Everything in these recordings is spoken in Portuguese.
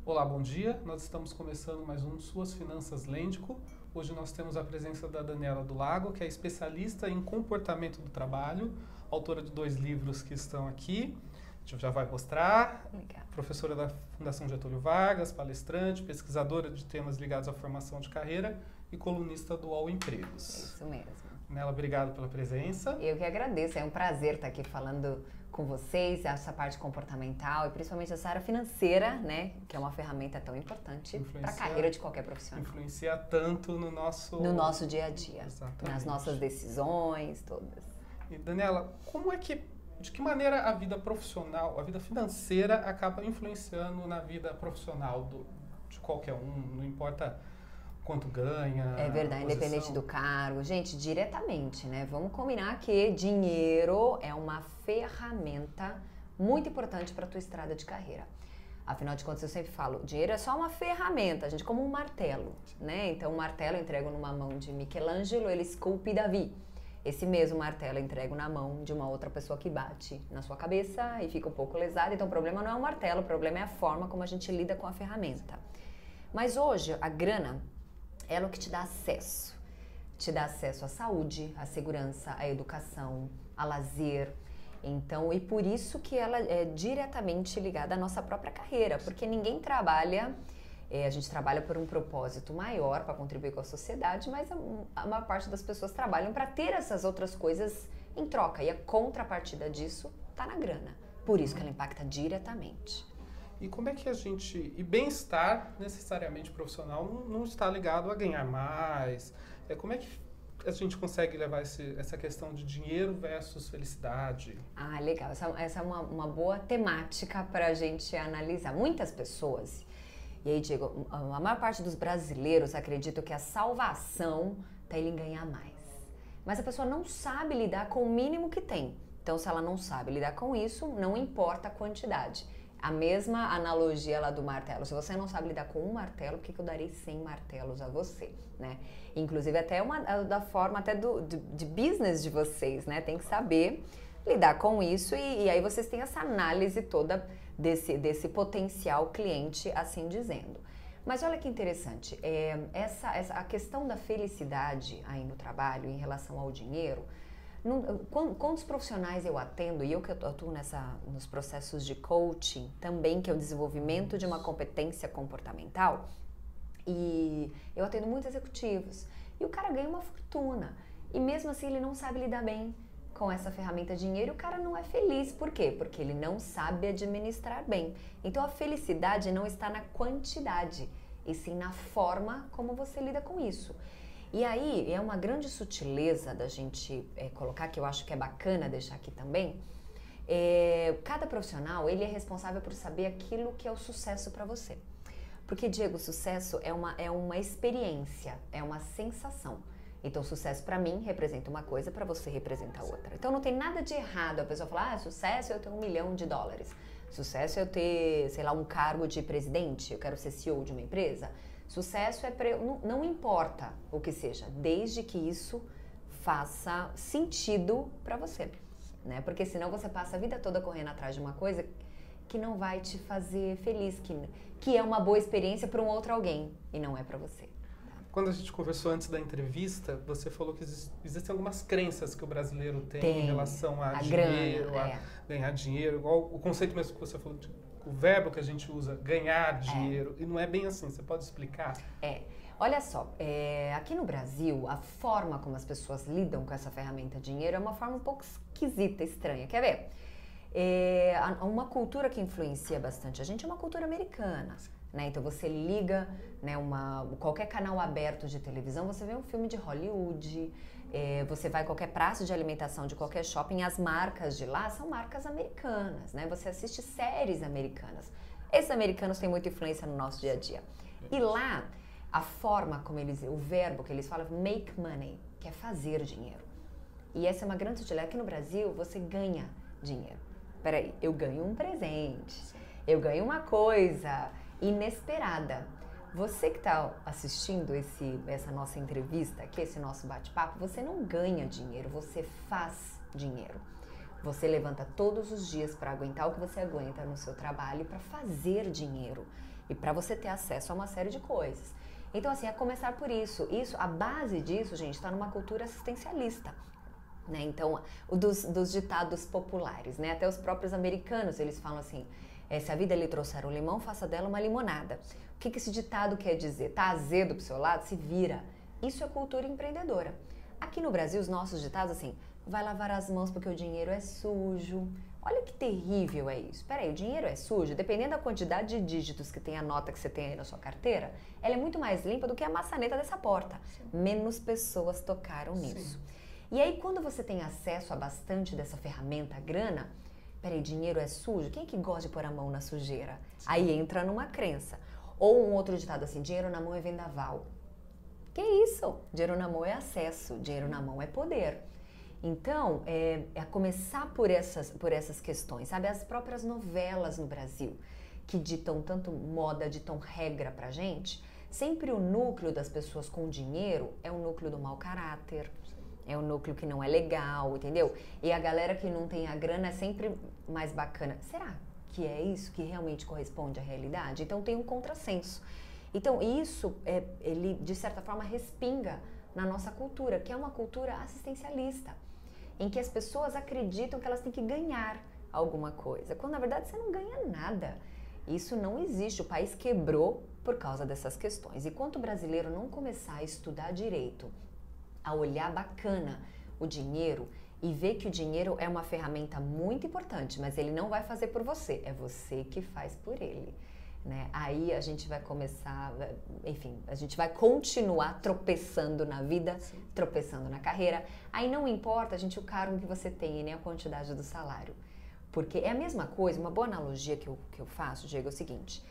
Olá, bom dia. Nós estamos começando mais um Suas Finanças Lêndico. Hoje nós temos a presença da Daniela do Lago, que é especialista em comportamento do trabalho, autora de 2 livros que estão aqui. A gente já vai mostrar. Legal. Professora da Fundação Getúlio Vargas, palestrante, pesquisadora de temas ligados à formação de carreira e colunista do UOL Empregos. Isso mesmo. Nela, obrigado pela presença. Eu que agradeço, é um prazer estar aqui falando com vocês, essa parte comportamental e principalmente essa área financeira, né, que é uma ferramenta tão importante para a carreira de qualquer profissional. Influencia tanto no nosso dia a dia, Exatamente. nas nossas decisões todas. E Daniela, de que maneira a vida profissional, a vida financeira acaba influenciando na vida profissional de qualquer um, não importa quanto ganha. É verdade, independente do cargo. Gente, diretamente, né? Vamos combinar que dinheiro é uma ferramenta muito importante para a tua estrada de carreira. Afinal de contas, eu sempre falo, dinheiro é só uma ferramenta, gente, como um martelo, né? Então, o martelo eu entrego numa mão de Michelangelo, ele esculpe Davi. Esse mesmo martelo eu entrego na mão de uma outra pessoa que bate na sua cabeça e fica um pouco lesada. Então, o problema não é o martelo, o problema é a forma como a gente lida com a ferramenta. Mas hoje, a grana, ela é o que te dá acesso. Te dá acesso à saúde, à segurança, à educação, a lazer. Então, e por isso que ela é diretamente ligada à nossa própria carreira, porque ninguém trabalha, a gente trabalha por um propósito maior para contribuir com a sociedade, mas a maior parte das pessoas trabalham para ter essas outras coisas em troca. E a contrapartida disso está na grana. Por isso que ela impacta diretamente. E como é que e bem-estar necessariamente profissional não está ligado a ganhar mais? Como é que a gente consegue levar essa questão de dinheiro versus felicidade? Ah, legal. Essa é uma boa temática para a gente analisar. Muitas pessoas, e aí, Diego, a maior parte dos brasileiros acreditam que a salvação está em ganhar mais. Mas a pessoa não sabe lidar com o mínimo que tem. Então, se ela não sabe lidar com isso, não importa a quantidade. A mesma analogia lá do martelo. Se você não sabe lidar com um martelo, por que eu darei 100 martelos a você, né? Inclusive até da forma até de business de vocês, né? Tem que saber lidar com isso e aí vocês têm essa análise toda desse potencial cliente, assim dizendo. Mas olha que interessante, a questão da felicidade aí no trabalho em relação ao dinheiro. Quantos profissionais eu atendo, e eu que atuo nos processos de coaching também, que é o desenvolvimento de uma competência comportamental, e eu atendo muitos executivos, e o cara ganha uma fortuna, e mesmo assim ele não sabe lidar bem com essa ferramenta dinheiro, e o cara não é feliz. Por quê? Porque ele não sabe administrar bem. Então a felicidade não está na quantidade, e sim na forma como você lida com isso. E aí, é uma grande sutileza da gente colocar, que eu acho que é bacana deixar aqui também, cada profissional, ele é responsável por saber aquilo que é o sucesso para você. Porque, Diego, o sucesso é uma experiência, é uma sensação. Então, sucesso para mim representa uma coisa, para você representa outra. Então, não tem nada de errado a pessoa falar, sucesso é eu ter $1 milhão. Sucesso é eu ter, sei lá, um cargo de presidente, eu quero ser CEO de uma empresa. Sucesso não importa o que seja, desde que isso faça sentido para você, né? Porque senão você passa a vida toda correndo atrás de uma coisa que não vai te fazer feliz, que é uma boa experiência para um outro alguém e não é para você. Tá? Quando a gente conversou antes da entrevista, você falou que existem algumas crenças que o brasileiro tem em relação a dinheiro, grana, a ganhar dinheiro, igual o conceito mesmo que você falou, o verbo que a gente usa, ganhar dinheiro, e não é bem assim, você pode explicar? Olha só, aqui no Brasil, a forma como as pessoas lidam com essa ferramenta dinheiro é uma forma um pouco esquisita, estranha. Quer ver? Uma cultura que influencia bastante a gente é uma cultura americana, né? Então você liga, né, qualquer canal aberto de televisão, você vê um filme de Hollywood, você vai a qualquer praça de alimentação de qualquer shopping, as marcas de lá são marcas americanas, né? Você assiste séries americanas. Esses americanos têm muita influência no nosso dia a dia. E lá, a forma como o verbo que eles falam, make money, que é fazer dinheiro. E essa é uma grande sutileza. Aqui no Brasil, você ganha dinheiro. Peraí, eu ganho um presente, eu ganho uma coisa inesperada. Você que está assistindo essa nossa entrevista aqui, esse nosso bate-papo, você não ganha dinheiro, você faz dinheiro. Você levanta todos os dias para aguentar o que você aguenta no seu trabalho, para fazer dinheiro. e para você ter acesso a uma série de coisas. Então, assim, é começar por isso. A base disso, gente, está numa cultura assistencialista. Né? Então, dos ditados populares, né? Até os próprios americanos, eles falam assim, se a vida lhe trouxer um limão, faça dela uma limonada. O que esse ditado quer dizer? Tá azedo pro seu lado? Se vira. Isso é cultura empreendedora. Aqui no Brasil, os nossos ditados, assim, vai lavar as mãos porque o dinheiro é sujo. Olha que terrível é isso. Peraí, o dinheiro é sujo? Dependendo da quantidade de dígitos que tem a nota que você tem aí na sua carteira, ela é muito mais limpa do que a maçaneta dessa porta. Sim. Menos pessoas tocaram nisso. E aí, quando você tem acesso a bastante dessa ferramenta, a grana, peraí, dinheiro é sujo? Quem é que gosta de pôr a mão na sujeira? Sim. Aí entra numa crença. Ou um outro ditado assim, dinheiro na mão é vendaval. Que isso? Dinheiro na mão é acesso, dinheiro na mão é poder. Então, é começar por essas questões, sabe? As próprias novelas no Brasil, que ditam tanto moda, ditam regra pra gente, sempre o núcleo das pessoas com dinheiro é o núcleo do mau caráter, é o núcleo que não é legal, entendeu? E a galera que não tem a grana é sempre mais bacana. Será que é isso que realmente corresponde à realidade? Então tem um contrassenso. Então isso, ele de certa forma respinga na nossa cultura, que é uma cultura assistencialista, em que as pessoas acreditam que elas têm que ganhar alguma coisa, quando na verdade você não ganha nada. Isso não existe, o país quebrou por causa dessas questões. E quanto o brasileiro não começar a estudar direito, a olhar bacana o dinheiro e ver que o dinheiro é uma ferramenta muito importante, mas ele não vai fazer por você, é você que faz por ele. Né? Aí a gente vai começar, enfim, a gente vai continuar tropeçando na vida, sim, tropeçando na carreira. Aí não importa, gente, o cargo que você tem e nem a quantidade do salário. Porque é a mesma coisa, uma boa analogia que eu faço, Diego, é o seguinte.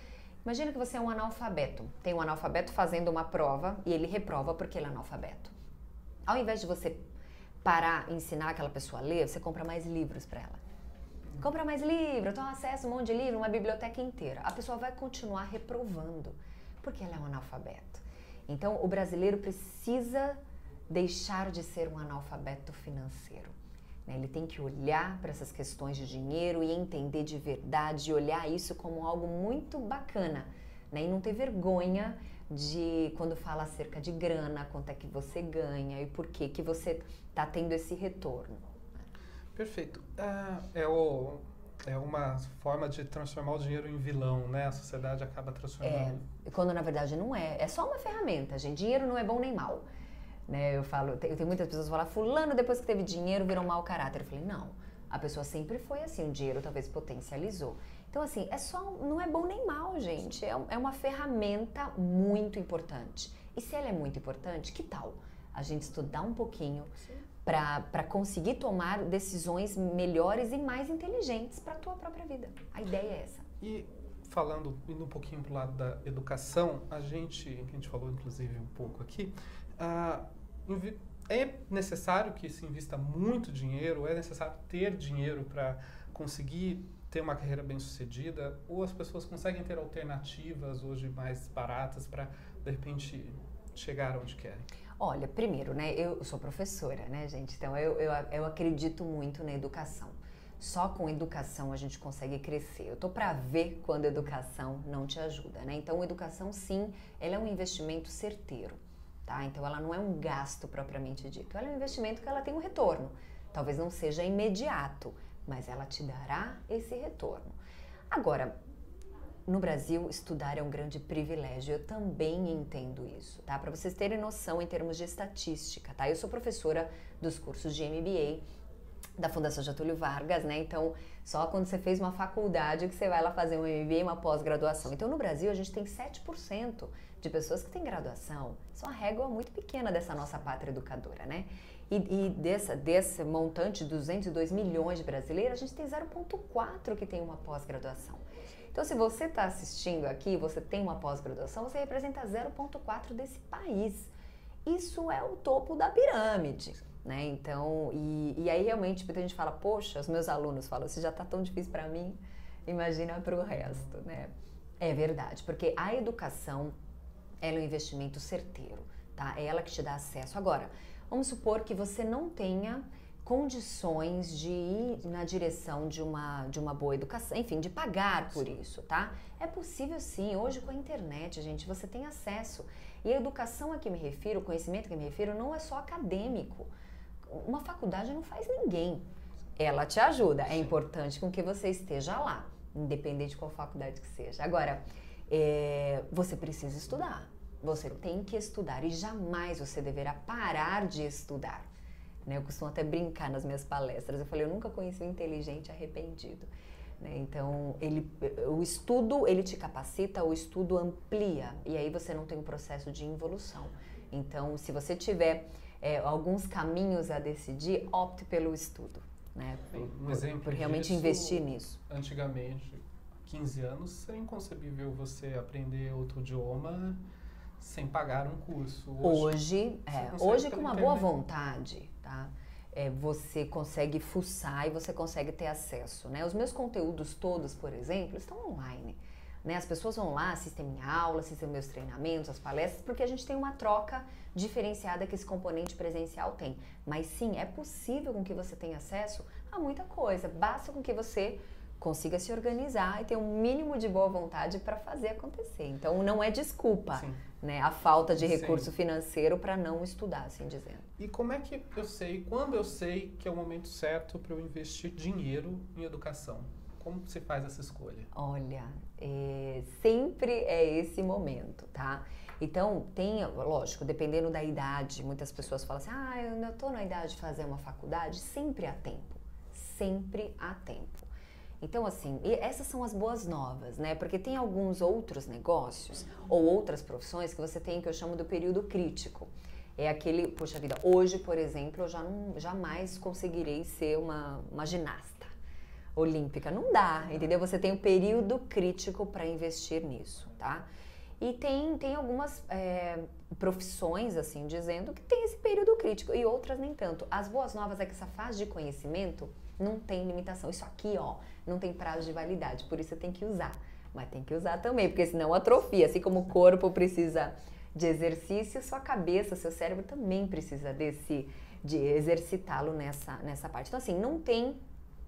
Imagina que você é um analfabeto. Tem um analfabeto fazendo uma prova e ele reprova porque ele é analfabeto. Ao invés de você parar e ensinar aquela pessoa a ler, você compra mais livros para ela. Compra mais livro, toma acesso a um monte de livro, uma biblioteca inteira. A pessoa vai continuar reprovando, porque ela é um analfabeto. Então, o brasileiro precisa deixar de ser um analfabeto financeiro. Ele tem que olhar para essas questões de dinheiro e entender de verdade, e olhar isso como algo muito bacana. E não ter vergonha de quando fala acerca de grana, quanto é que você ganha e por que você está tendo esse retorno. Perfeito. É uma forma de transformar o dinheiro em vilão, né? A sociedade acaba transformando. Quando na verdade não é. É só uma ferramenta, gente. Dinheiro não é bom nem mal. Né? Eu tenho muitas pessoas que falam, fulano depois que teve dinheiro virou mau caráter. Eu falei, não. A pessoa sempre foi assim, o dinheiro talvez potencializou. Então assim, não é bom nem mal, gente. É uma ferramenta muito importante. E se ela é muito importante, que tal a gente estudar um pouquinho para conseguir tomar decisões melhores e mais inteligentes para a tua própria vida. A ideia é essa. E indo um pouquinho para o lado da educação, a gente falou inclusive um pouco aqui, é necessário que se invista muito dinheiro, é necessário ter dinheiro para conseguir ter uma carreira bem-sucedida, ou as pessoas conseguem ter alternativas hoje mais baratas para, de repente, chegar onde querem? Olha, primeiro, né, eu sou professora, né, gente? Então, eu acredito muito na educação. Só com educação a gente consegue crescer. Eu tô para ver quando a educação não te ajuda, né? Então, a educação, sim, ela é um investimento certeiro, tá? Então, ela não é um gasto propriamente dito. Ela é um investimento que ela tem um retorno. Talvez não seja imediato, mas ela te dará esse retorno. Agora, no Brasil, estudar é um grande privilégio. Eu também entendo isso, tá? Para vocês terem noção em termos de estatística, tá? Eu sou professora dos cursos de MBA da Fundação Getúlio Vargas, né? Então, só quando você fez uma faculdade que você vai lá fazer um MBA, uma pós-graduação. Então, no Brasil, a gente tem 7% de pessoas que têm graduação. Isso é uma régua muito pequena dessa nossa pátria educadora, né? E desse montante de 202 milhões de brasileiros, a gente tem 0,4% que tem uma pós-graduação. Então, se você está assistindo aqui, você tem uma pós-graduação, você representa 0,4% desse país. Isso é o topo da pirâmide, né? Então, e aí realmente muita gente fala, poxa, os meus alunos falam, se já está tão difícil para mim, imagina para o resto, né? É verdade, porque a educação, ela é um investimento certeiro, tá? É ela que te dá acesso. Agora, vamos supor que você não tenha condições de ir na direção de uma boa educação, enfim, de pagar por isso, tá? É possível sim, hoje com a internet, gente, você tem acesso. E a educação a que me refiro, o conhecimento a que me refiro, não é só acadêmico. Uma faculdade não faz ninguém. Ela te ajuda, é importante com que você esteja lá, independente de qual faculdade que seja. Agora, você precisa estudar, você tem que estudar e jamais você deverá parar de estudar. Né? Eu costumo até brincar nas minhas palestras, eu falei, eu nunca conheci um inteligente arrependido. Né? Então, o estudo, ele te capacita, o estudo amplia, e aí você não tem um processo de involução. Então, se você tiver alguns caminhos a decidir, opte pelo estudo. Né? Um exemplo por realmente disso, investir nisso. Antigamente, 15 anos, seria inconcebível você aprender outro idioma sem pagar um curso. Hoje com uma boa vontade, tá? Você consegue fuçar e você consegue ter acesso, né? Os meus conteúdos todos, por exemplo, estão online. Né? As pessoas vão lá, assistem minha aula, assistem meus treinamentos, as palestras, porque a gente tem uma troca diferenciada que esse componente presencial tem. Mas sim, é possível com que você tenha acesso a muita coisa. Basta com que você consiga se organizar e ter um mínimo de boa vontade para fazer acontecer. Então, não é desculpa, né, a falta de recurso financeiro para não estudar, assim dizendo. E como é que eu sei, quando eu sei que é o momento certo para eu investir dinheiro em educação? Como você faz essa escolha? Olha, sempre é esse momento, tá? Então, lógico, dependendo da idade, muitas pessoas falam assim, eu ainda estou na idade de fazer uma faculdade, sempre há tempo. Sempre há tempo. Então, assim, essas são as boas novas, né? Porque tem alguns outros negócios ou outras profissões que você tem que eu chamo do período crítico. É aquele, poxa vida, hoje, por exemplo, eu jamais conseguirei ser uma ginasta olímpica. Não dá, entendeu? Você tem um período crítico para investir nisso, tá? E tem algumas profissões, assim, dizendo que tem esse período crítico e outras nem tanto. As boas novas é que essa fase de conhecimento não tem limitação. Isso aqui, ó, não tem prazo de validade, por isso você tem que usar. Mas tem que usar também, porque senão atrofia. Assim como o corpo precisa de exercício, sua cabeça, seu cérebro também precisa de exercitá-lo nessa parte. Então, assim, não tem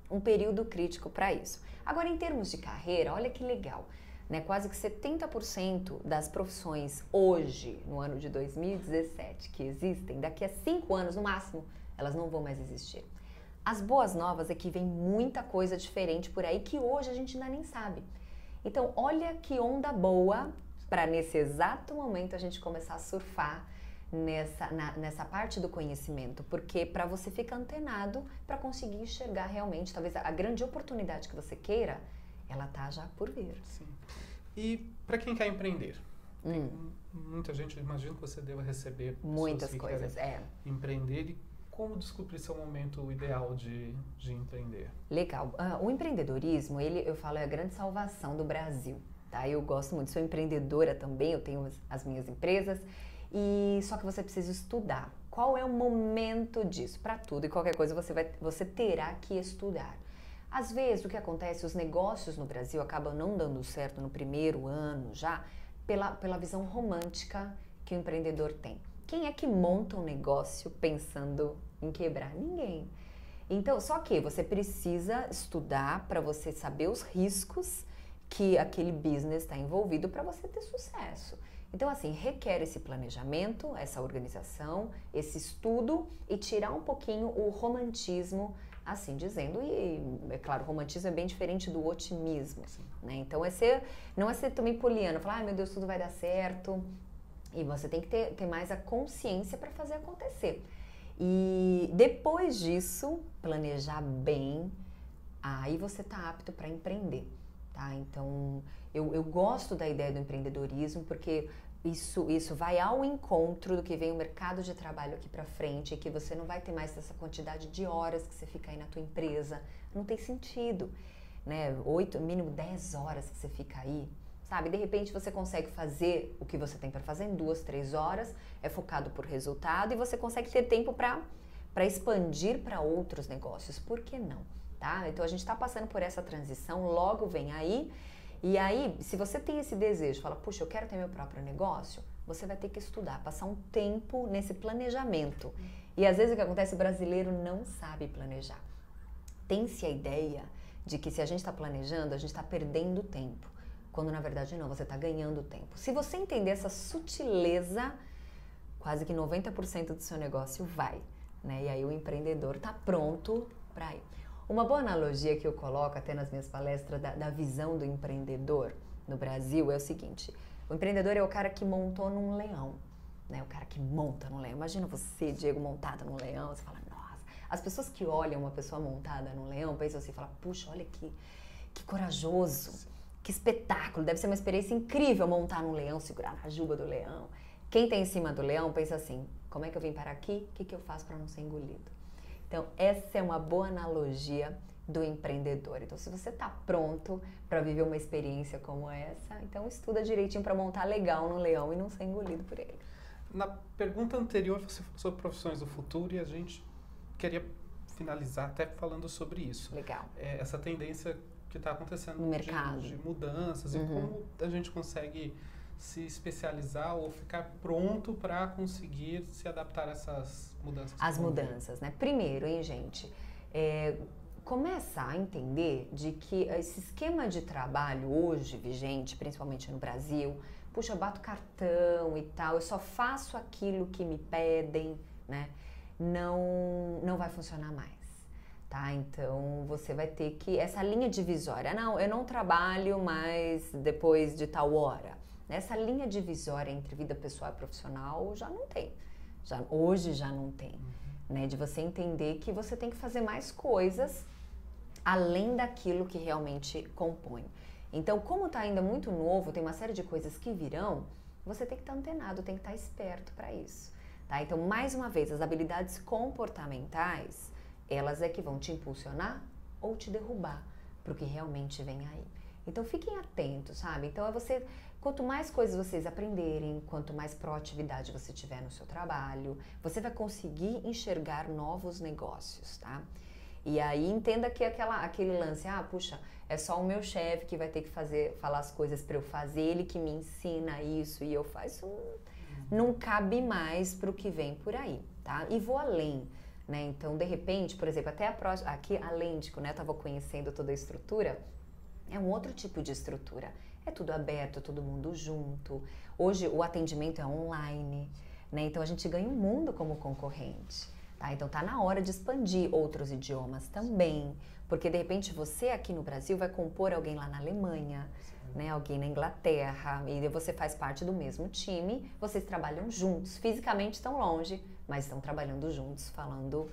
um período crítico para isso. Agora, em termos de carreira, olha que legal. Né, quase que 70% das profissões hoje, no ano de 2017, que existem, daqui a 5 anos no máximo, elas não vão mais existir. As boas novas é que vem muita coisa diferente por aí que hoje a gente ainda nem sabe. Então, olha que onda boa para nesse exato momento a gente começar a surfar nessa parte do conhecimento, porque para você ficar antenado, para conseguir enxergar realmente, talvez a grande oportunidade que você queira, ela tá já por vir. Sim. E para quem quer empreender? Muita gente, imagino que você deva receber muitas coisas, empreender. E como descobrir seu momento ideal de empreender? Legal. O empreendedorismo, eu falo, é a grande salvação do Brasil. Tá? Eu gosto muito, sou empreendedora também, eu tenho as minhas empresas. Só que você precisa estudar. Qual é o momento disso? Para tudo e qualquer coisa você terá que estudar. Às vezes, o que acontece, os negócios no Brasil acabam não dando certo no primeiro ano já, pela visão romântica que o empreendedor tem. Quem é que monta um negócio pensando em quebrar? Ninguém. Então, só que você precisa estudar para você saber os riscos que aquele business está envolvido para você ter sucesso. Então, assim, requer esse planejamento, essa organização, esse estudo e tirar um pouquinho o romantismo, assim dizendo. E, é claro, o romantismo é bem diferente do otimismo, né? Então, não é ser também poliana, falar, meu Deus, tudo vai dar certo. E você tem que ter mais a consciência para fazer acontecer. E depois disso, planejar bem, aí você está apto para empreender, tá? Então, eu gosto da ideia do empreendedorismo porque isso vai ao encontro do que vem o mercado de trabalho aqui para frente, que você não vai ter mais essa quantidade de horas que você fica aí na tua empresa. Não tem sentido, né? 8, mínimo 10 horas que você fica aí, sabe? De repente você consegue fazer o que você tem para fazer em 2, 3 horas, é focado por resultado e você consegue ter tempo para expandir para outros negócios. Por que não? Tá? Então a gente está passando por essa transição, logo vem aí. E aí, se você tem esse desejo, fala, puxa, eu quero ter meu próprio negócio, você vai ter que estudar, passar um tempo nesse planejamento. E às vezes o que acontece, o brasileiro não sabe planejar. Tem-se a ideia de que se a gente está planejando, a gente está perdendo tempo. Quando na verdade não, você está ganhando tempo. Se você entender essa sutileza, quase que 90% do seu negócio vai, né? E aí o empreendedor está pronto para ir. Uma boa analogia que eu coloco até nas minhas palestras da visão do empreendedor no Brasil é o seguinte: o empreendedor é o cara que montou num leão, né? O cara que monta num leão. Imagina você, Diego, montada num leão, você fala, nossa. As pessoas que olham uma pessoa montada num leão pensam assim, falam, puxa, olha que corajoso, que espetáculo, deve ser uma experiência incrível montar num leão, segurar na juba do leão. Quem está em cima do leão pensa assim, como é que eu vim parar aqui? O que eu faço para não ser engolido? Então, essa é uma boa analogia do empreendedor. Então, se você está pronto para viver uma experiência como essa, então estuda direitinho para montar legal no leão e não ser engolido por ele. Na pergunta anterior, você falou sobre profissões do futuro e a gente queria finalizar até falando sobre isso. Legal. Essa tendência que está acontecendo no mercado, de mudanças e como a gente consegue se especializar ou ficar pronto para conseguir se adaptar a essas mudanças. As mudanças, né? Primeiro, hein, gente, começa a entender de que esse esquema de trabalho hoje vigente, principalmente no Brasil, puxa, eu bato cartão e tal, eu só faço aquilo que me pedem, né? Não vai funcionar mais. Tá? Então, você vai ter que... Essa linha divisória, não, eu não trabalho mais depois de tal hora. Essa linha divisória entre vida pessoal e profissional já não tem. Hoje já não tem. Né? De você entender que você tem que fazer mais coisas além daquilo que realmente compõe. Então, como está ainda muito novo, tem uma série de coisas que virão, você tem que estar antenado, tem que estar esperto para isso. Tá? Então, mais uma vez, as habilidades comportamentais, elas é que vão te impulsionar ou te derrubar para o que realmente vem aí. Então, fiquem atentos, sabe? Então, quanto mais coisas vocês aprenderem, quanto mais proatividade você tiver no seu trabalho, você vai conseguir enxergar novos negócios, tá? E aí, entenda que aquele lance, puxa, é só o meu chefe que vai ter que falar as coisas para eu fazer, ele que me ensina isso e eu faço, não cabe mais para o que vem por aí, tá? E vou além. Né? Então, de repente, por exemplo, até aqui a Lêndico, né, eu estava conhecendo toda a estrutura, é um outro tipo de estrutura. É tudo aberto, todo mundo junto. Hoje o atendimento é online, né? Então a gente ganha um mundo como concorrente. Tá? Então tá na hora de expandir outros idiomas também, porque de repente você aqui no Brasil vai compor alguém lá na Alemanha, né? Alguém na Inglaterra, e você faz parte do mesmo time, vocês trabalham juntos, fisicamente estão longe, mas estão trabalhando juntos, falando,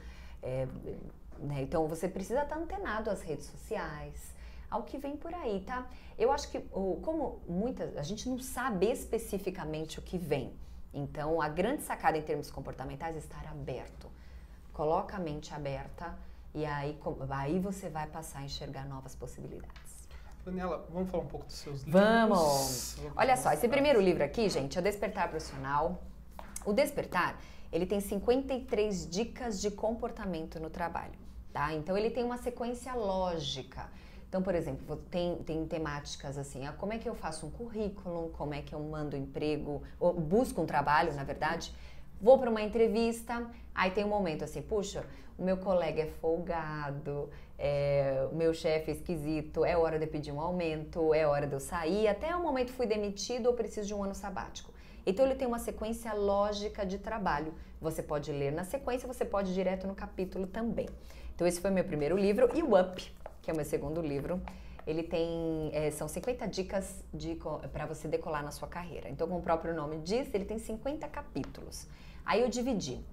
né? Então você precisa estar antenado às redes sociais, ao que vem por aí, tá? Eu acho que, a gente não sabe especificamente o que vem, então a grande sacada em termos comportamentais é estar aberto. Coloca a mente aberta e aí você vai passar a enxergar novas possibilidades. Daniela, vamos falar um pouco dos seus livros? Vamos! Olha só, esse primeiro livro aqui, gente, é o Despertar Profissional. O Despertar, ele tem 53 dicas de comportamento no trabalho, tá? Então, ele tem uma sequência lógica. Então, por exemplo, tem temáticas assim, como é que eu faço um currículo, como é que eu mando emprego, ou busco um trabalho, na verdade, vou para uma entrevista, aí tem um momento assim, puxa, o meu colega é folgado, o meu chefe é esquisito, é hora de pedir um aumento, é hora de eu sair, até o momento fui demitido ou preciso de um ano sabático. Então ele tem uma sequência lógica de trabalho. Você pode ler na sequência, você pode ir direto no capítulo também. Então esse foi meu primeiro livro e o Up, que é o meu segundo livro, ele tem, são 50 dicas para você decolar na sua carreira. Então, como o próprio nome diz, ele tem 50 capítulos. Aí eu dividi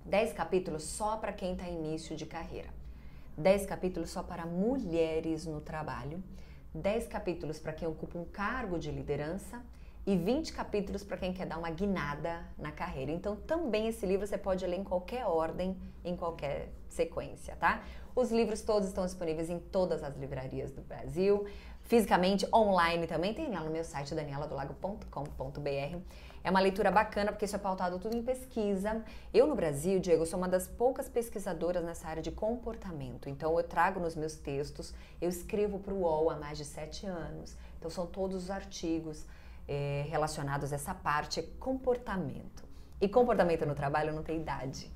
10 capítulos só para quem está em início de carreira, 10 capítulos só para mulheres no trabalho, 10 capítulos para quem ocupa um cargo de liderança e 20 capítulos para quem quer dar uma guinada na carreira. Então, também esse livro você pode ler em qualquer ordem, em qualquer sequência, tá? Os livros todos estão disponíveis em todas as livrarias do Brasil, fisicamente, online também, tem lá no meu site danieladolago.com.br. É uma leitura bacana porque isso é pautado tudo em pesquisa. Eu no Brasil, Diego, sou uma das poucas pesquisadoras nessa área de comportamento. Então eu trago nos meus textos, eu escrevo para o UOL há mais de 7 anos. Então são todos os artigos relacionados a essa parte comportamento. E comportamento no trabalho não tem idade,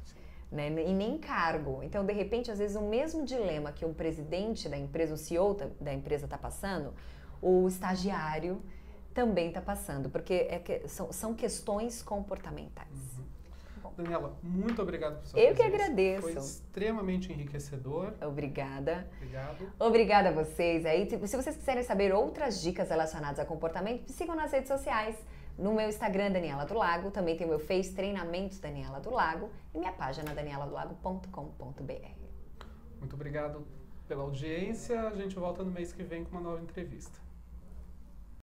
né? E nem cargo. Então, de repente, às vezes, o mesmo dilema que o presidente da empresa, o CEO da empresa está passando, o estagiário também está passando, porque são questões comportamentais. Daniela, muito obrigado por sua presença. Eu que agradeço. Foi extremamente enriquecedor. Obrigada. Obrigado. Obrigada a vocês. Aí, se vocês quiserem saber outras dicas relacionadas a comportamento, me sigam nas redes sociais. No meu Instagram, Daniela do Lago. Também tem o meu Face Treinamentos Daniela do Lago. E minha página, danieladolago.com.br. Muito obrigado pela audiência. A gente volta no mês que vem com uma nova entrevista.